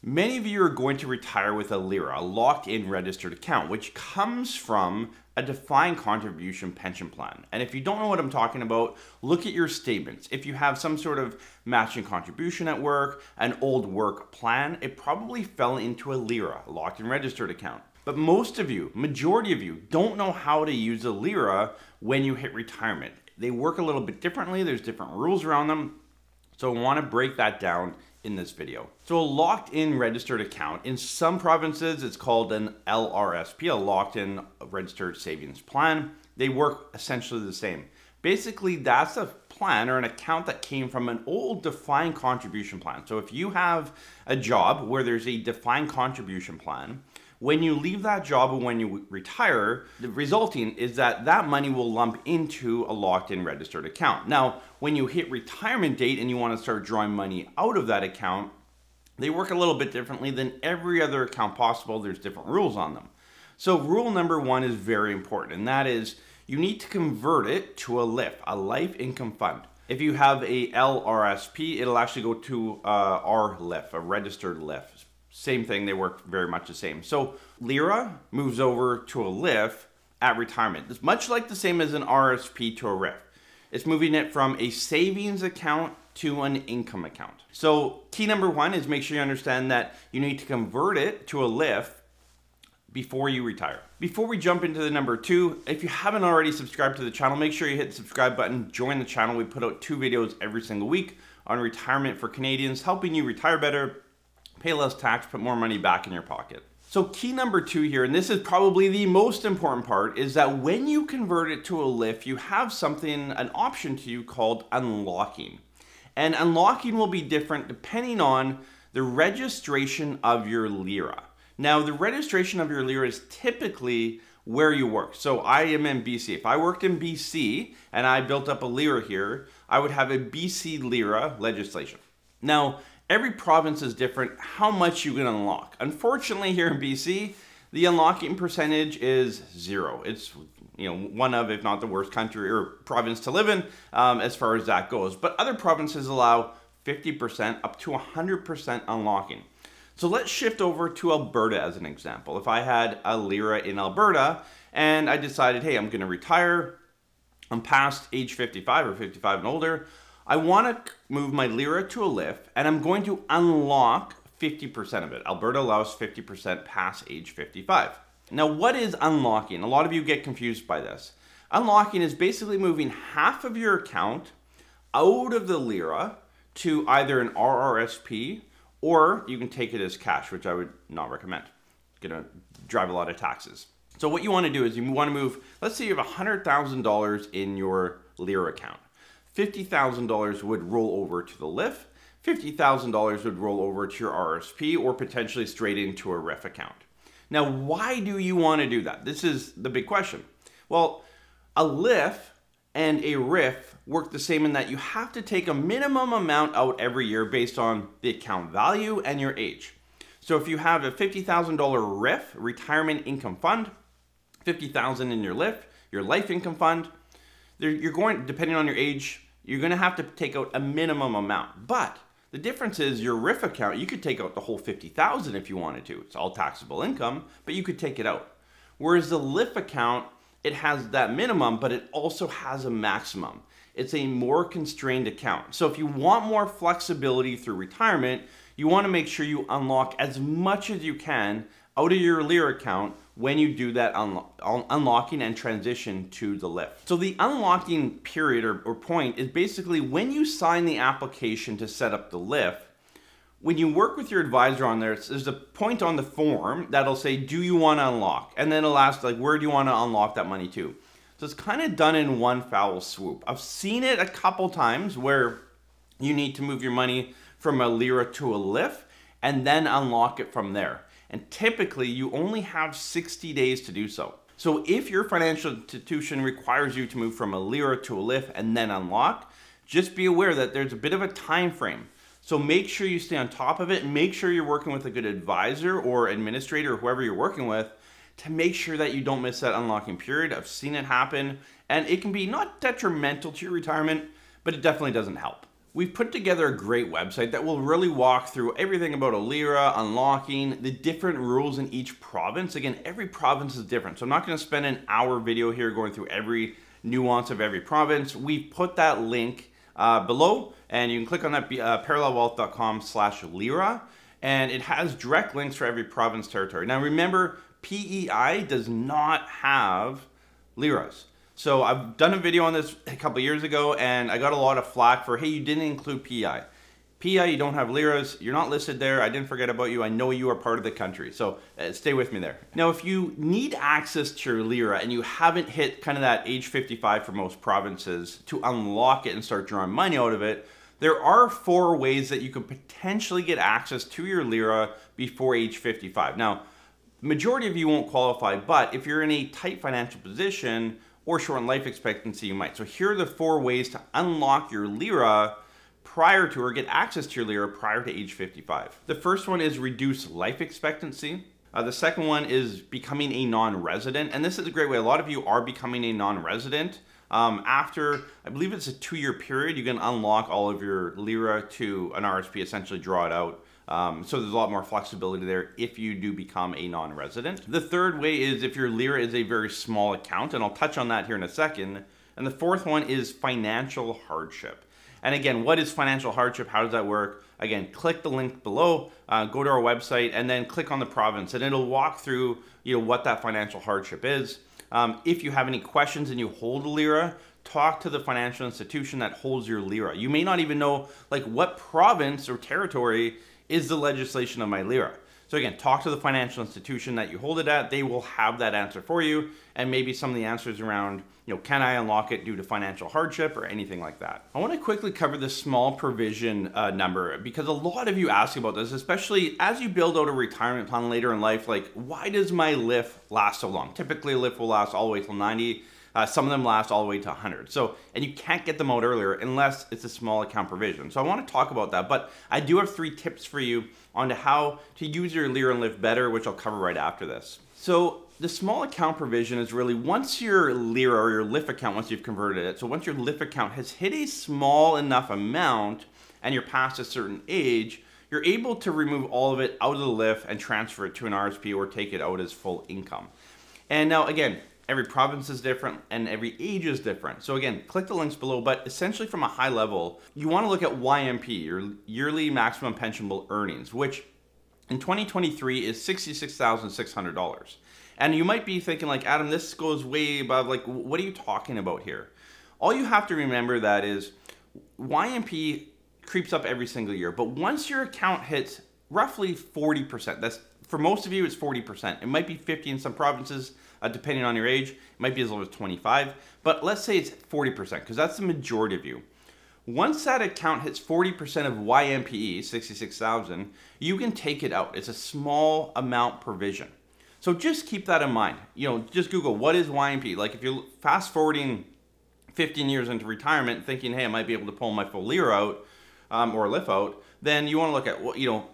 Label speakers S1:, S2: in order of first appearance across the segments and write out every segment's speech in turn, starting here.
S1: Many of you are going to retire with a LIRA, a locked-in registered account, which comes from a defined contribution pension plan. And if you don't know what I'm talking about, look at your statements. If you have some sort of matching contribution at work, an old work plan, it probably fell into a LIRA, a locked-in registered account. But most of you, majority of you, don't know how to use a LIRA when you hit retirement. They work a little bit differently. There's different rules around them. So I want to break that down in this video. So a locked-in registered account, in some provinces it's called an LRSP, a locked-in registered savings plan. They work essentially the same. Basically, that's a plan or an account that came from an old defined contribution plan. So if you have a job where there's a defined contribution plan, when you leave that job and when you retire, the resulting is that that money will lump into a locked-in registered account. Now, when you hit retirement date and you want to start drawing money out of that account, they work a little bit differently than every other account possible. There's different rules on them. So rule number one is very important, and that is you need to convert it to a LIF, a life income fund. If you have a LRSP, it'll actually go to our LIF, a registered LIF. Same thing, they work very much the same. So LIRA moves over to a LIF at retirement. It's much like the same as an RSP to a RIF. It's moving it from a savings account to an income account. So key number one is make sure you understand that you need to convert it to a LIF before you retire. Before we jump into the number two, if you haven't already subscribed to the channel, make sure you hit the subscribe button, join the channel. We put out 2 videos every single week on retirement for Canadians, helping you retire better, pay less tax, put more money back in your pocket. So key number two here, and this is probably the most important part, is that when you convert it to a LIF, you have something, an option to you called unlocking. And unlocking will be different depending on the registration of your LIRA. Now, the registration of your LIRA is typically where you work. So I am in BC. If I worked in BC and I built up a LIRA here, I would have a BC LIRA legislation. Now, every province is different how much you can unlock. Unfortunately, here in BC, the unlocking percentage is 0. It's one of, if not the worst country or province to live in as far as that goes. But other provinces allow 50% up to 100% unlocking. So let's shift over to Alberta as an example. If I had a LIRA in Alberta and I decided, hey, I'm going to retire, I'm past age 55 or 55 and older, I want to move my LIRA to a LIF, and I'm going to unlock 50% of it. Alberta allows 50% past age 55. Now, what is unlocking? A lot of you get confused by this. Unlocking is basically moving half of your account out of the LIRA to either an RRSP, or you can take it as cash, which I would not recommend. It's going to drive a lot of taxes. So what you want to do is you want to move, let's say you have $100,000 in your LIRA account. $50,000 would roll over to the LIF, $50,000 would roll over to your RSP, or potentially straight into a RIF account. Now, why do you want to do that? This is the big question. Well, a LIF and a RIF work the same in that you have to take a minimum amount out every year based on the account value and your age. So if you have a $50,000 RIF, retirement income fund, $50,000 in your LIF, your life income fund, you're going, depending on your age, you're going to have to take out a minimum amount. But the difference is your RIF account, you could take out the whole $50,000 if you wanted to. It's all taxable income, but you could take it out. Whereas the LIF account, it has that minimum, but it also has a maximum. It's a more constrained account. So if you want more flexibility through retirement, you want to make sure you unlock as much as you can out of your LIRA account when you do that unlocking and transition to the LIF. So the unlocking period or point is basically when you sign the application to set up the LIF. When you work with your advisor on there, there's a point on the form that'll say, do you want to unlock? And then it'll ask, like, where do you want to unlock that money to? So it's kind of done in one foul swoop. I've seen it a couple times where you need to move your money from a LIRA to a LIF and then unlock it from there. And typically, you only have 60 days to do so. So if your financial institution requires you to move from a LIRA to a LIF and then unlock, just be aware that there's a bit of a time frame. So make sure you stay on top of it and make sure you're working with a good advisor or administrator or whoever you're working with to make sure that you don't miss that unlocking period. I've seen it happen, and it can be not detrimental to your retirement, but it definitely doesn't help. We've put together a great website that will really walk through everything about a LIRA, unlocking, the different rules in each province. Again, every province is different, so I'm not going to spend an hour video here going through every nuance of every province. We've put that link below, and you can click on that parallelwealth.com/LIRA, and it has direct links for every province territory. Now remember, PEI does not have LIRAs. So I've done a video on this a couple years ago, and I got a lot of flack for, hey, you didn't include PEI. PEI, you don't have LIRAs, you're not listed there, I didn't forget about you, I know you are part of the country, so stay with me there. Now, if you need access to your LIRA and you haven't hit kind of that age 55 for most provinces to unlock it and start drawing money out of it, there are 4 ways that you could potentially get access to your LIRA before age 55. Now, majority of you won't qualify, but if you're in a tight financial position or short in life expectancy, you might. So here are the 4 ways to unlock your LIRA prior to, or get access to your LIRA prior to age 55. The first one is reduce life expectancy. The second one is becoming a non-resident. And this is a great way. A lot of you are becoming a non-resident. After, I believe it's a 2-year period, you can unlock all of your LIRA to an RSP, essentially draw it out. So there's a lot more flexibility there if you do become a non-resident. The third way is if your LIRA is a very small account, and I'll touch on that here in a second. And the fourth one is financial hardship. And again, what is financial hardship? How does that work? Again, click the link below, go to our website, and then click on the province, and it'll walk through what that financial hardship is. If you have any questions and you hold a LIRA, talk to the financial institution that holds your LIRA. You may not even know like what province or territory is the legislation of my LIRA. So again, talk to the financial institution that you hold it at. They will have that answer for you, and maybe some of the answers around, can I unlock it due to financial hardship or anything like that. I want to quickly cover the small provision number, because a lot of you ask about this, especially as you build out a retirement plan later in life. Like, why does my LIF last so long? Typically, a LIF will last all the way till 90. Some of them last all the way to 100. So, and you can't get them out earlier unless it's a small account provision. So I want to talk about that, but I do have 3 tips for you on how to use your LIRA and LIF better, which I'll cover right after this. So the small account provision is really once your LIRA or your LIF account, once you've converted it, so once your LIF account has hit a small enough amount and you're past a certain age, you're able to remove all of it out of the LIF and transfer it to an RSP or take it out as full income. And now again, every province is different and every age is different. So again, click the links below, but essentially from a high level, you want to look at YMP, your yearly maximum pensionable earnings, which in 2023 is $66,600. And you might be thinking like, Adam, this goes way above, like, what are you talking about here? All you have to remember that is YMP creeps up every single year, but once your account hits roughly 40%, that's for most of you, it's 40%. It might be 50 in some provinces, depending on your age. It might be as low as 25, but let's say it's 40% because that's the majority of you. Once that account hits 40% of YMPE, 66,000, you can take it out. It's a small amount provision. So just keep that in mind. Just Google what is YMP. Like if you're fast forwarding 15 years into retirement thinking, hey, I might be able to pull my full LIRA out or LIF out, then you want to look at,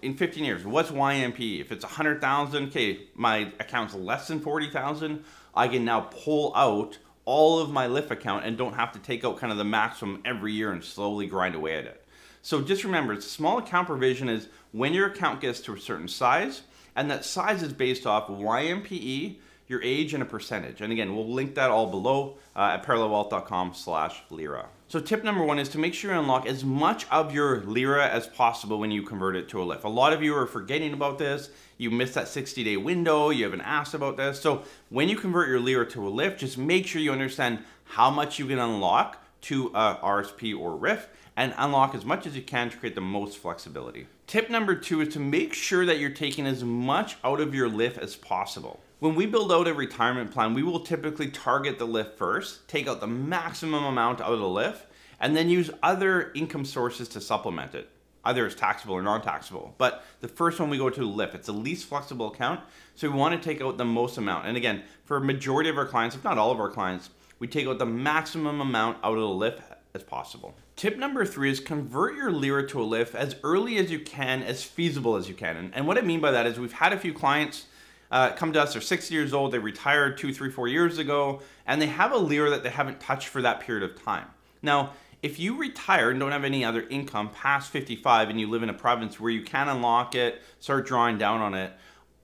S1: in 15 years, what's YMP? If it's 100,000, okay, my account's less than 40,000, I can now pull out all of my LIF account and don't have to take out kind of the maximum every year and slowly grind away at it. So just remember, it's small account provision is when your account gets to a certain size, and that size is based off YMPE, your age, and a percentage. And again, we'll link that all below at parallelwealth.com/LIRA. So tip number 1 is to make sure you unlock as much of your LIRA as possible when you convert it to a LIF. A lot of you are forgetting about this. You missed that 60-day window. You haven't asked about this. So when you convert your LIRA to a LIF, just make sure you understand how much you can unlock to a RSP or RIF, and unlock as much as you can to create the most flexibility. Tip number 2 is to make sure that you're taking as much out of your LIF as possible. When we build out a retirement plan, we will typically target the LIF first, take out the maximum amount out of the LIF, and then use other income sources to supplement it. Either it's taxable or non-taxable. But the first one we go to LIF. It's the least flexible account, so we want to take out the most amount. And again, for a majority of our clients, if not all of our clients, we take out the maximum amount out of the LIF as possible. Tip number 3 is convert your LIRA to a LIF as early as you can, as feasible as you can. And what I mean by that is we've had a few clients come to us, they're 60 years old, they retired 2, 3, 4 years ago, and they have a LIRA that they haven't touched for that period of time. Now, If you retire and don't have any other income past 55 and you live in a province where you can unlock it, start drawing down on it,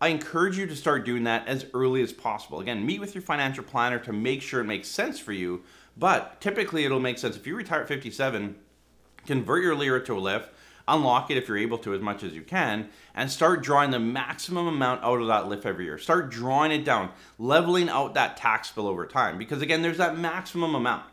S1: I encourage you to start doing that as early as possible. Again, meet with your financial planner to make sure it makes sense for you, but typically it'll make sense. If you retire at 57, convert your LIRA to a LIF, unlock it if you're able to as much as you can, and start drawing the maximum amount out of that LIF every year. Start drawing it down, leveling out that tax bill over time, because again, there's that maximum amount.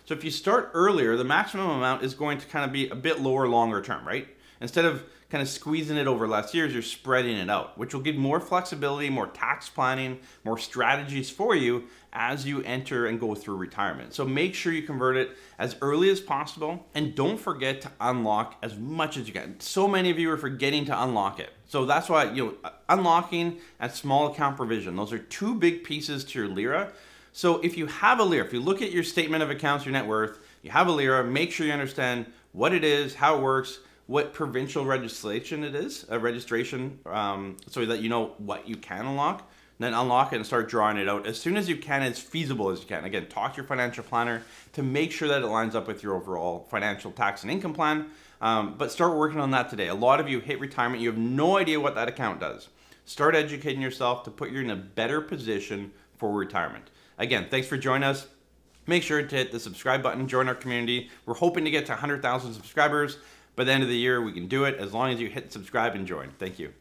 S1: So if you start earlier, the maximum amount is going to kind of be a bit lower longer term, right? Instead of kind of squeezing it over less years, you're spreading it out, which will give more flexibility, more tax planning, more strategies for you as you enter and go through retirement. So make sure you convert it as early as possible, and don't forget to unlock as much as you can. So many of you are forgetting to unlock it. So that's why, unlocking and small account provision, those are two big pieces to your LIRA. So if you have a LIRA, if you look at your statement of accounts, your net worth, you have a LIRA, make sure you understand what it is, how it works, what provincial registration it is, a registration, so that you know what you can unlock. Then unlock it and start drawing it out as soon as you can, as feasible as you can. Again, talk to your financial planner to make sure that it lines up with your overall financial tax and income plan. But start working on that today. A lot of you hit retirement, you have no idea what that account does. Start educating yourself to put you in a better position for retirement. Again, thanks for joining us. Make sure to hit the subscribe button, join our community. We're hoping to get to 100,000 subscribers. By the end of the year, we can do it as long as you hit subscribe and join. Thank you.